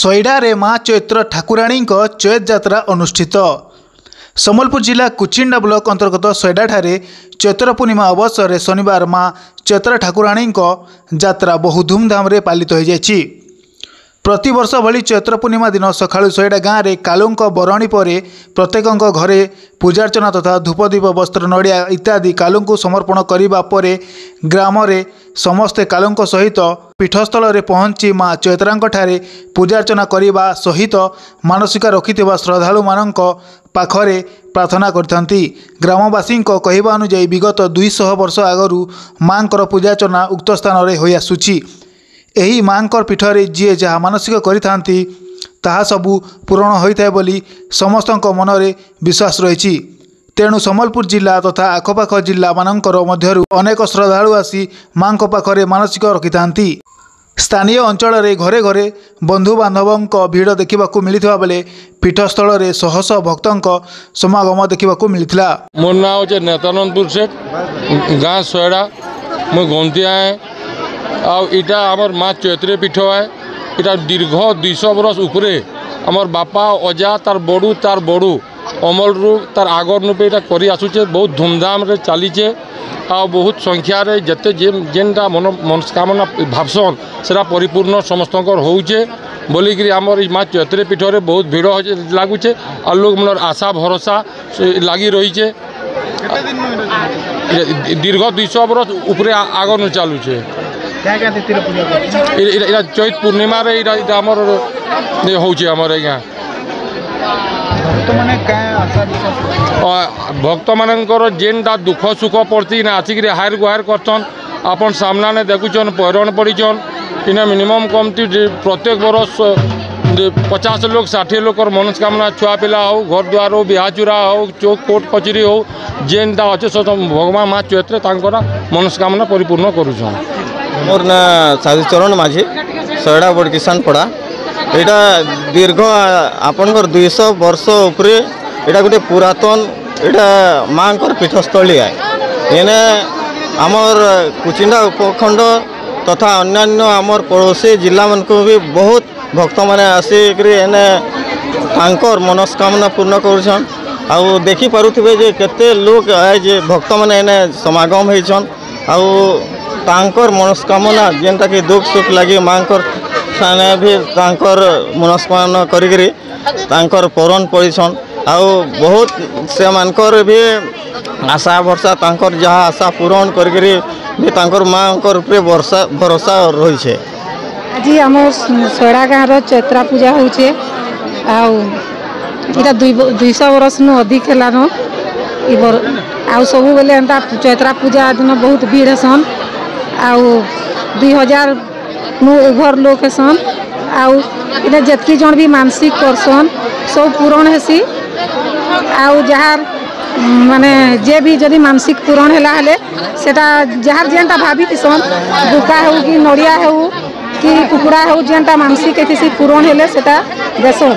सोईडारे माँ चैत्र ठाकुराणी चैत जात्रा अनुष्ठित। सम्बलपुर जिला कुचिंडा ब्लॉक अंतर्गत सोईडा ठारे चैत्र पूर्णिमा अवसर शनिवार माँ चैत्र ठाकुराणी जात्रा बहु धूमधाम रे पालित हो जाएगी। प्रतिवर्ष भली चैत्र पूर्णिमा दिन सकाळु सोईडा गाँव में कालुंक बरणी पर प्रत्येक घरे पूजार्चना तथा धूपदीप वस्त्र नड़िया इत्यादि कालुंक समर्पण करने पर ग्राम रे समस्ते कालुंक सहित पीठस्थल रे पहुँची माँ चैत्रांक ठारे पूजार्चना करने सहित मानसिक रखिथिबा श्रद्धालु मानक पाखरे प्रार्थना करथंती। ग्रामवासी कहवा अनुसार विगत 200 वर्ष आगरू माँ पूजार्चना उक्त स्थान रे होई आसुची। एही माँकर पीठरे जी जहाँ मानसिक करिथांती ताहा सबू पूरण होइथाय बोली समस्तक मनरे विश्वास रही। तेणु सम्बलपुर जिला तथा आखपाख जिला मानकर मध्यरु अनेक श्रद्धालु आसी माँ पाखरे मानसिक रखिथांती। स्थानीय अंचल रे घरे घरे बंधु बांधवों भीड़ देखा मिलता बेले पीठस्थल रे शह शह भक्तों समागम देखा मिलता। मोर ना हो नेतानंदपुर सेठ गाँ सोयडा मुझे गंतिया है आईटा आमर माँ चैत्र पीठ है। इटा दीर्घ 200 वर्ष उपरे आमर बापा अजा तार बड़ू अमल रू तार आगर नुपे कर आसुचे। बहुत धूमधाम रे चलीचे आ बहुत संख्यार जिते जेनटा मनस्कामना भावसन सेटा परिपूर्ण समस्त होचे बोलिकी आमर माँ चैत्र पीठरे बहुत भीड़ लगुचे आ लोग मन आशा भरोसा लगी रहीचे। दीर्घ 200 वर्ष उपरे आगर चलुचे। चैत पूर्णिमा रे आमर होचे आमर यहाँ भक्त मानकर जेनटा दुख सुख पड़ती ना आसिक हायर गुहार करछन। आपन सामना ने देखुचन पैरण पड़ीचन इना मिनिमम कमती प्रत्येक बरस 50 लोग 60 लोग मनस्कामना छुआ पिला हो घर द्वार हो बिहाचुरा हो चौक कोर्ट कचेरी हो जेनटा अच्छे सब भगवान माँ चैत्र तांकर मनस्कामना परिपूर्ण करुछन। मोर ना साधुचरण माझी सोयडा बड़ किसान पड़ा यहाँ दीर्घ आपनकर 200 वर्ष उपरे यहाँ गोटे पुरातन यहाँ माँ पीठस्थली है। एने आमर कुचिंडा उपखंड तथा अन्यान्य आमर पड़ोसी जिला मन को भी बहुत भक्त मैंने आसिक तांकर मनस्कामना पूर्ण करुछन। आउ देखी पारुथिबे जे केते लोग आए जे भक्त मैंने समागम होइछन आउ तांकर मनस्कामना जेनटा कि दुख सुख लगी माँकर साने भी तांकर मनस्कामना करी तांकर परण पड़ीछन। आउ बहुत से मानकर भी आशा भरसा तांकर जहाँ आशा पूरण करी भी तांकर माँकर उपरे भरोसा रही है। आज आम सोयडा गाँव चैत्रा पूजा होचे आटा 200 वर्ष नु अधिक है आउ सब बेले एंता चैत्रा पूजा दिन बहुत भीड़ हेसन आउ 2000 नु ओभर लोग हेसन आउ इने जतकी जन भी मानसिक करसन सब पूरण हेसी आउ जहार माने जे भी जदि मानसिक पूरण हैला हेले सेटा जहार जेनटा भाभी थिसन बुका हो कि नड़िया हो कि कुकुड़ा हो जेनटा मानसिक एथिसी पूरण हेले सेटा देसन।